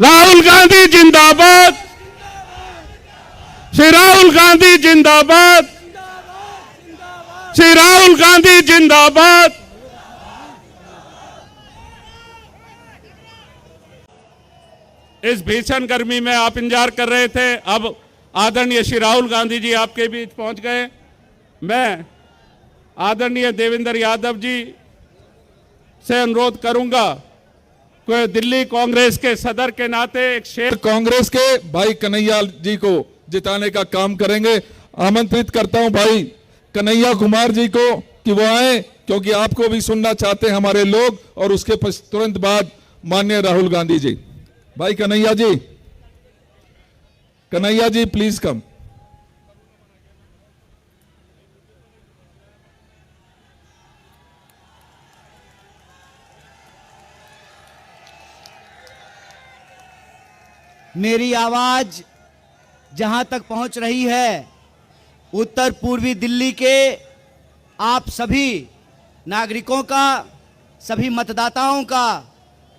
राहुल गांधी जिंदाबाद, श्री राहुल गांधी जिंदाबाद, श्री राहुल गांधी जिंदाबाद। इस भीषण गर्मी में आप इंतजार कर रहे थे, अब आदरणीय श्री राहुल गांधी जी आपके बीच पहुंच गए। मैं आदरणीय देवेंद्र यादव जी से अनुरोध करूंगा कि दिल्ली कांग्रेस के सदर के नाते एक शेर कांग्रेस के भाई कन्हैया जी को जिताने का काम करेंगे। आमंत्रित करता हूं भाई कन्हैया कुमार जी को कि वो आए, क्योंकि आपको भी सुनना चाहते हैं हमारे लोग। और उसके तुरंत बाद माननीय राहुल गांधी जी। भाई कन्हैया जी प्लीज कम। मेरी आवाज जहां तक पहुंच रही है, उत्तर पूर्वी दिल्ली के आप सभी नागरिकों का, सभी मतदाताओं का,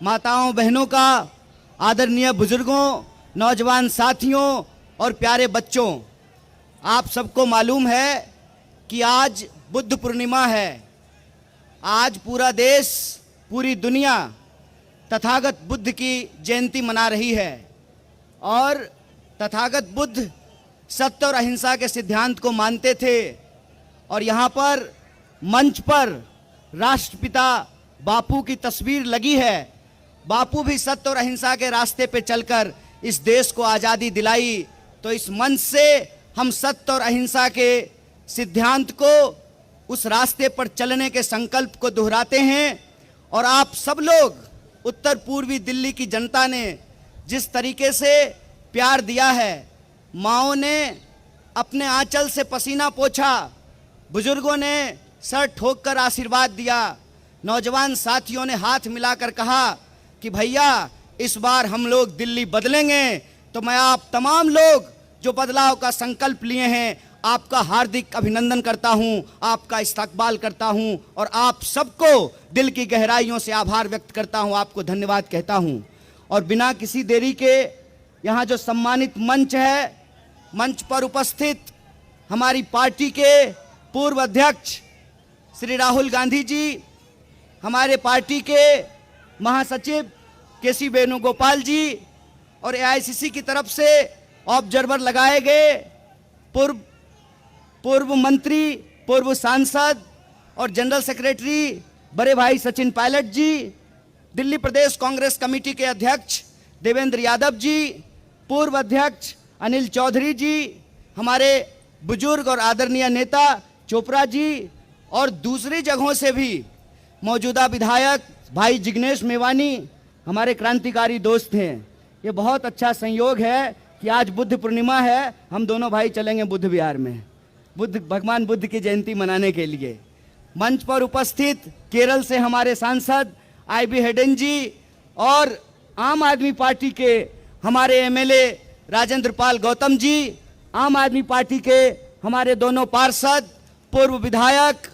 माताओं बहनों का, आदरणीय बुजुर्गों, नौजवान साथियों और प्यारे बच्चों, आप सबको मालूम है कि आज बुद्ध पूर्णिमा है। आज पूरा देश, पूरी दुनिया तथागत बुद्ध की जयंती मना रही है। और तथागत बुद्ध सत्य और अहिंसा के सिद्धांत को मानते थे। और यहाँ पर मंच पर राष्ट्रपिता बापू की तस्वीर लगी है। बापू भी सत्य और अहिंसा के रास्ते पे चलकर इस देश को आज़ादी दिलाई। तो इस मंच से हम सत्य और अहिंसा के सिद्धांत को, उस रास्ते पर चलने के संकल्प को दोहराते हैं। और आप सब लोग, उत्तर पूर्वी दिल्ली की जनता ने जिस तरीके से प्यार दिया है, माँओं ने अपने आंचल से पसीना पोंछा, बुजुर्गों ने सर ठोक कर आशीर्वाद दिया, नौजवान साथियों ने हाथ मिलाकर कहा कि भैया इस बार हम लोग दिल्ली बदलेंगे। तो मैं आप तमाम लोग जो बदलाव का संकल्प लिए हैं, आपका हार्दिक अभिनंदन करता हूं, आपका इस्तकबाल करता हूं और आप सबको दिल की गहराइयों से आभार व्यक्त करता हूं, आपको धन्यवाद कहता हूं। और बिना किसी देरी के यहाँ जो सम्मानित मंच है, मंच पर उपस्थित हमारी पार्टी के पूर्व अध्यक्ष श्री राहुल गांधी जी, हमारे पार्टी के महासचिव केसी वेणुगोपाल जी और एआईसीसी की तरफ से ऑब्जर्वर लगाए गए पूर्व मंत्री, पूर्व सांसद और जनरल सेक्रेटरी बड़े भाई सचिन पायलट जी, दिल्ली प्रदेश कांग्रेस कमेटी के अध्यक्ष देवेंद्र यादव जी, पूर्व अध्यक्ष अनिल चौधरी जी, हमारे बुजुर्ग और आदरणीय नेता चोपड़ा जी और दूसरी जगहों से भी मौजूदा विधायक भाई जिग्नेश मेवानी, हमारे क्रांतिकारी दोस्त हैं। ये बहुत अच्छा संयोग है कि आज बुद्ध पूर्णिमा है, हम दोनों भाई चलेंगे बुद्ध विहार में भगवान बुद्ध की जयंती मनाने के लिए। मंच पर उपस्थित केरल से हमारे सांसद आईबी हेडन जी और आम आदमी पार्टी के हमारे एमएलए राजेंद्र पाल गौतम जी, आम आदमी पार्टी के हमारे दोनों पार्षद, पूर्व विधायक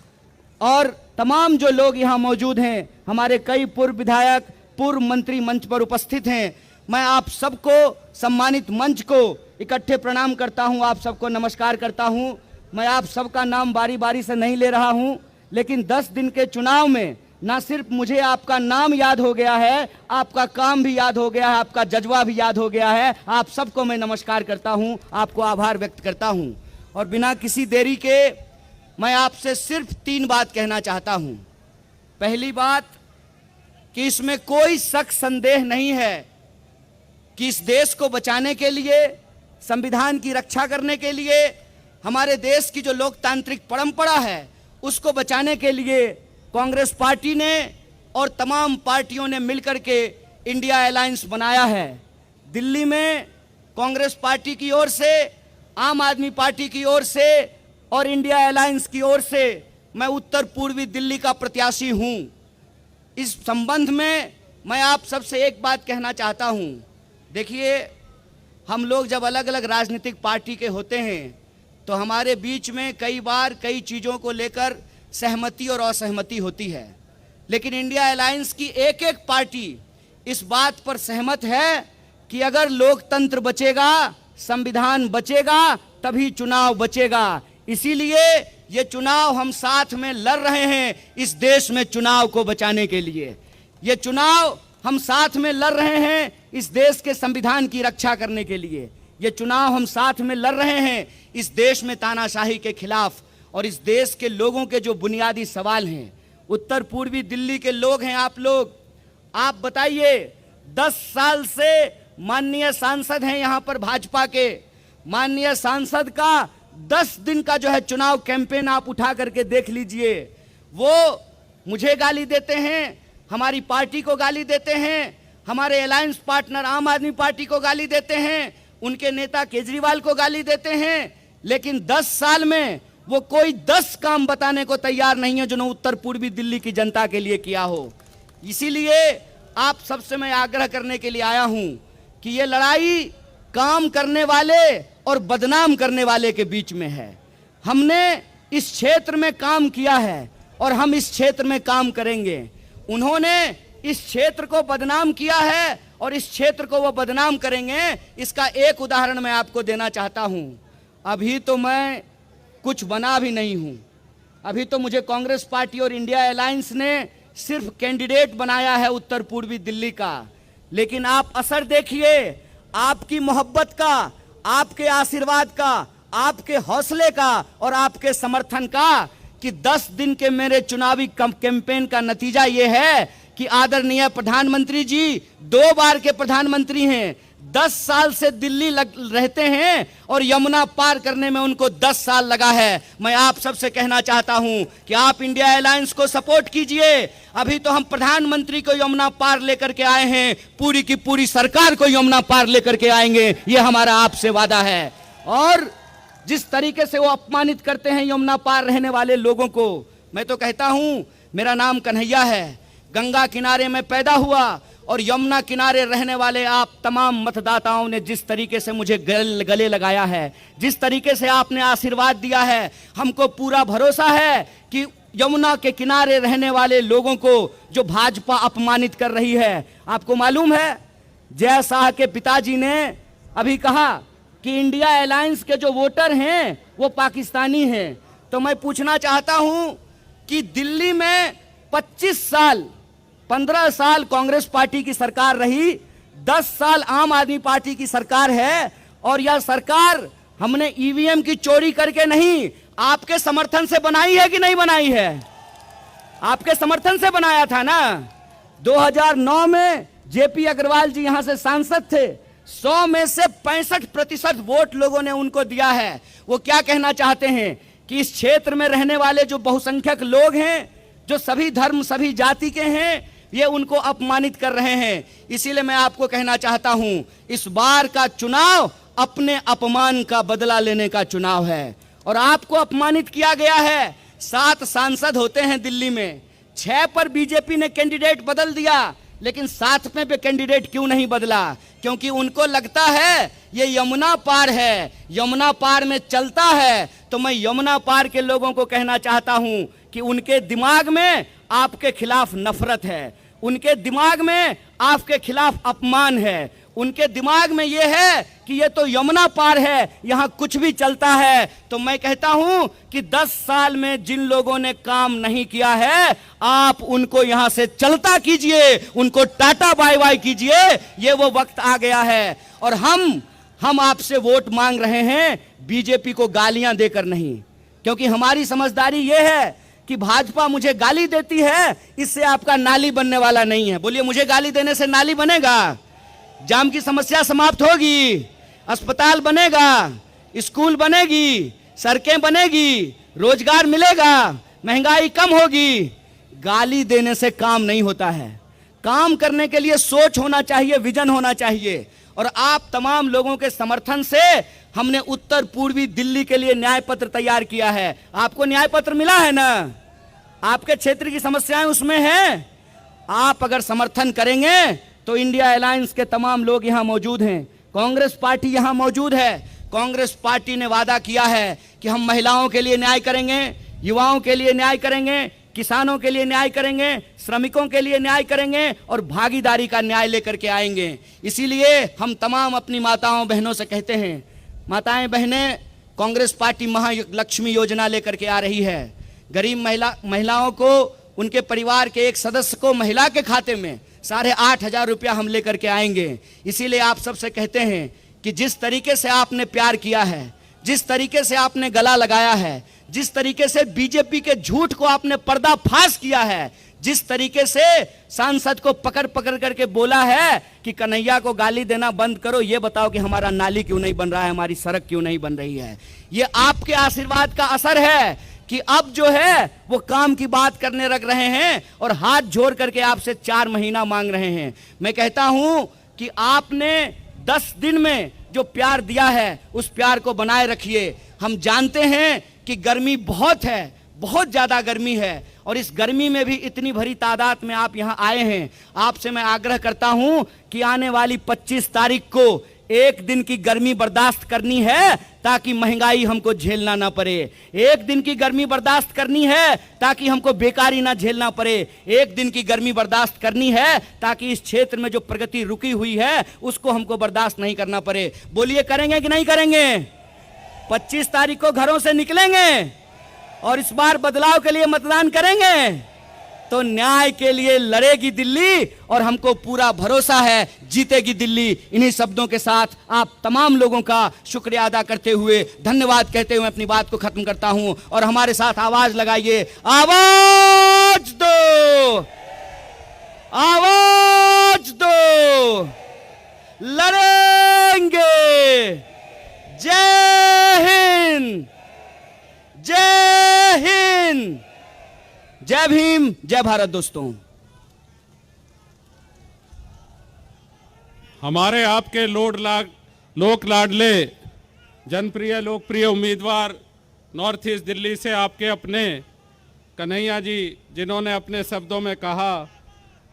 और तमाम जो लोग यहाँ मौजूद हैं, हमारे कई पूर्व विधायक, पूर्व मंत्री मंच पर उपस्थित हैं। मैं आप सबको, सम्मानित मंच को इकट्ठे प्रणाम करता हूँ, आप सबको नमस्कार करता हूँ। मैं आप सबका नाम बारी बारी से नहीं ले रहा हूँ, लेकिन 10 दिन के चुनाव में ना सिर्फ मुझे आपका नाम याद हो गया है, आपका काम भी याद हो गया है, आपका जज्बा भी याद हो गया है। आप सबको मैं नमस्कार करता हूं, आपको आभार व्यक्त करता हूं। और बिना किसी देरी के मैं आपसे सिर्फ 3 बात कहना चाहता हूं। पहली बात कि इसमें कोई शक संदेह नहीं है कि इस देश को बचाने के लिए, संविधान की रक्षा करने के लिए, हमारे देश की जो लोकतांत्रिक परंपरा है उसको बचाने के लिए कांग्रेस पार्टी ने और तमाम पार्टियों ने मिलकर के इंडिया अलायंस बनाया है। दिल्ली में कांग्रेस पार्टी की ओर से, आम आदमी पार्टी की ओर से और इंडिया अलायंस की ओर से मैं उत्तर पूर्वी दिल्ली का प्रत्याशी हूं। इस संबंध में मैं आप सबसे एक बात कहना चाहता हूं। देखिए, हम लोग जब अलग अलग राजनीतिक पार्टी के होते हैं तो हमारे बीच में कई बार कई चीज़ों को लेकर सहमति और असहमति होती है, लेकिन इंडिया अलायंस की एक एक पार्टी इस बात पर सहमत है कि अगर लोकतंत्र बचेगा, संविधान बचेगा, तभी चुनाव बचेगा। इसीलिए ये चुनाव हम साथ में लड़ रहे हैं, इस देश में चुनाव को बचाने के लिए। ये चुनाव हम साथ में लड़ रहे हैं इस देश के संविधान की रक्षा करने के लिए। ये चुनाव हम साथ में लड़ रहे हैं इस देश में तानाशाही के खिलाफ। और इस देश के लोगों के जो बुनियादी सवाल हैं, उत्तर पूर्वी दिल्ली के लोग हैं आप लोग, आप बताइए, 10 साल से माननीय सांसद हैं यहाँ पर भाजपा के, माननीय सांसद का 10 दिन का जो है चुनाव कैंपेन आप उठा करके देख लीजिए। वो मुझे गाली देते हैं, हमारी पार्टी को गाली देते हैं, हमारे अलायंस पार्टनर आम आदमी पार्टी को गाली देते हैं, उनके नेता केजरीवाल को गाली देते हैं, लेकिन 10 साल में वो कोई 10 काम बताने को तैयार नहीं है जो उत्तर पूर्वी दिल्ली की जनता के लिए किया हो। इसीलिए आप सबसे मैं आग्रह करने के लिए आया हूं कि ये लड़ाई काम करने वाले और बदनाम करने वाले के बीच में है। हमने इस क्षेत्र में काम किया है और हम इस क्षेत्र में काम करेंगे। उन्होंने इस क्षेत्र को बदनाम किया है और इस क्षेत्र को वो बदनाम करेंगे। इसका एक उदाहरण मैं आपको देना चाहता हूं। अभी तो मैं कुछ बना भी नहीं हूं, अभी तो मुझे कांग्रेस पार्टी और इंडिया अलायंस ने सिर्फ कैंडिडेट बनाया है उत्तर पूर्वी दिल्ली का। लेकिन आप असर देखिए, आपकी मोहब्बत का, आपके आशीर्वाद का, आपके हौसले का और आपके समर्थन का, कि 10 दिन के मेरे चुनावी कैंपेन का नतीजा यह है कि आदरणीय प्रधानमंत्री जी 2 बार के प्रधानमंत्री हैं, 10 साल से दिल्ली रहते हैं और यमुना पार करने में उनको 10 साल लगा है। मैं आप सबसे कहना चाहता हूं कि आप इंडिया अलायंस को सपोर्ट कीजिए। अभी तो हम प्रधानमंत्री को यमुना पार लेकर के आए हैं, पूरी की पूरी सरकार को यमुना पार लेकर के आएंगे, ये हमारा आपसे वादा है। और जिस तरीके से वो अपमानित करते हैं यमुना पार रहने वाले लोगों को, मैं तो कहता हूं, मेरा नाम कन्हैया है, गंगा किनारे में पैदा हुआ और यमुना किनारे रहने वाले आप तमाम मतदाताओं ने जिस तरीके से मुझे गले लगाया है, जिस तरीके से आपने आशीर्वाद दिया है, हमको पूरा भरोसा है कि यमुना के किनारे रहने वाले लोगों को जो भाजपा अपमानित कर रही है, आपको मालूम है जय शाह के पिताजी ने अभी कहा कि इंडिया अलायंस के जो वोटर हैं वो पाकिस्तानी हैं। तो मैं पूछना चाहता हूं कि दिल्ली में 25 साल 15 साल कांग्रेस पार्टी की सरकार रही, 10 साल आम आदमी पार्टी की सरकार है, और यह सरकार हमने ईवीएम की चोरी करके नहीं, आपके समर्थन से बनाई है कि नहीं बनाई है? आपके समर्थन से बनाया था ना। 2009 में जेपी अग्रवाल जी यहां से सांसद थे, 100 में से 65% वोट लोगों ने उनको दिया है। वो क्या कहना चाहते हैं कि इस क्षेत्र में रहने वाले जो बहुसंख्यक लोग हैं, जो सभी धर्म सभी जाति के हैं, ये उनको अपमानित कर रहे हैं। इसीलिए मैं आपको कहना चाहता हूं, इस बार का चुनाव अपने अपमान का बदला लेने का चुनाव है। और आपको अपमानित किया गया है। 7 सांसद होते हैं दिल्ली में, 6 पर बीजेपी ने कैंडिडेट बदल दिया, लेकिन 7वें पे कैंडिडेट क्यों नहीं बदला? क्योंकि उनको लगता है ये यमुना पार है, यमुना पार में चलता है। तो मैं यमुना पार के लोगों को कहना चाहता हूं कि उनके दिमाग में आपके खिलाफ नफरत है, उनके दिमाग में आपके खिलाफ अपमान है, उनके दिमाग में यह है कि ये तो यमुना पार है, यहां कुछ भी चलता है। तो मैं कहता हूं कि 10 साल में जिन लोगों ने काम नहीं किया है, आप उनको यहां से चलता कीजिए, उनको टाटा बाय बाय कीजिए। ये वो वक्त आ गया है। और हम आपसे वोट मांग रहे हैं बीजेपी को गालियां देकर नहीं, क्योंकि हमारी समझदारी यह है कि भाजपा मुझे गाली देती है, इससे आपका नाली बनने वाला नहीं है। बोलिए, मुझे गाली देने से नाली बनेगा? जाम की समस्या समाप्त होगी, अस्पताल बनेगा, स्कूल बनेगी, सड़कें बनेगी, रोजगार मिलेगा, महंगाई कम होगी। गाली देने से काम नहीं होता है। काम करने के लिए सोच होना चाहिए, विजन होना चाहिए। और आप तमाम लोगों के समर्थन से हमने उत्तर पूर्वी दिल्ली के लिए न्याय पत्र तैयार किया है। आपको न्याय पत्र मिला है ना? आपके क्षेत्र की समस्याएं उसमें हैं। आप अगर समर्थन करेंगे तो इंडिया अलायंस के तमाम लोग यहां मौजूद हैं, कांग्रेस पार्टी यहां मौजूद है। कांग्रेस पार्टी ने वादा किया है कि हम महिलाओं के लिए न्याय करेंगे, युवाओं के लिए न्याय करेंगे, किसानों के लिए न्याय करेंगे, श्रमिकों के लिए न्याय करेंगे और भागीदारी का न्याय लेकर के आएंगे। इसीलिए हम तमाम अपनी माताओं बहनों से कहते हैं, माताएं बहनें, कांग्रेस पार्टी महालक्ष्मी योजना लेकर के आ रही है। गरीब महिलाओं को, उनके परिवार के एक सदस्य को महिला के खाते में 8,500 रुपया हम लेकर के आएंगे। इसीलिए आप सबसे कहते हैं कि जिस तरीके से आपने प्यार किया है, जिस तरीके से आपने गला लगाया है, जिस तरीके से बीजेपी के झूठ को आपने पर्दाफाश किया है, जिस तरीके से सांसद को पकड़ पकड़ करके बोला है कि कन्हैया को गाली देना बंद करो, ये बताओ कि हमारा नाली क्यों नहीं बन रहा है, हमारी सड़क क्यों नहीं बन रही है। ये आपके आशीर्वाद का असर है कि अब जो है वो काम की बात करने लग रहे हैं और हाथ जोड़ करके आपसे 4 महीना मांग रहे हैं। मैं कहता हूं कि आपने 10 दिन में जो प्यार दिया है उस प्यार को बनाए रखिए। हम जानते हैं कि गर्मी बहुत है, बहुत ज्यादा गर्मी है और इस गर्मी में भी इतनी भरी तादाद में आप यहां आए हैं। आपसे मैं आग्रह करता हूं कि आने वाली 25 तारीख को एक दिन की गर्मी बर्दाश्त करनी है ताकि महंगाई हमको झेलना ना पड़े। एक दिन की गर्मी बर्दाश्त करनी है ताकि हमको बेकारी ना झेलना पड़े। एक दिन की गर्मी बर्दाश्त करनी है ताकि इस क्षेत्र में जो प्रगति रुकी हुई है उसको हमको बर्दाश्त नहीं करना पड़े। बोलिए, करेंगे कि नहीं करेंगे? 25 तारीख को घरों से निकलेंगे और इस बार बदलाव के लिए मतदान करेंगे तो न्याय के लिए लड़ेगी दिल्ली और हमको पूरा भरोसा है जीतेगी दिल्ली। इन्हीं शब्दों के साथ आप तमाम लोगों का शुक्रिया अदा करते हुए, धन्यवाद कहते हुए अपनी बात को खत्म करता हूं। और हमारे साथ आवाज लगाइए, आवाज दो, आवाज दो, लड़ेंगे। जय हिंद, जय हिंद, जय भीम, जय भारत। दोस्तों, हमारे आपके लोक लाडले जनप्रिय लोकप्रिय उम्मीदवार नॉर्थ ईस्ट दिल्ली से आपके अपने कन्हैया जी, जिन्होंने अपने शब्दों में कहा,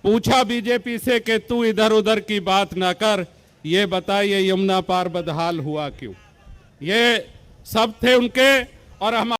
पूछा बीजेपी से कि तू इधर उधर की बात ना कर, ये बता ये यमुना पार बदहाल हुआ क्यों। ये सब थे उनके और हम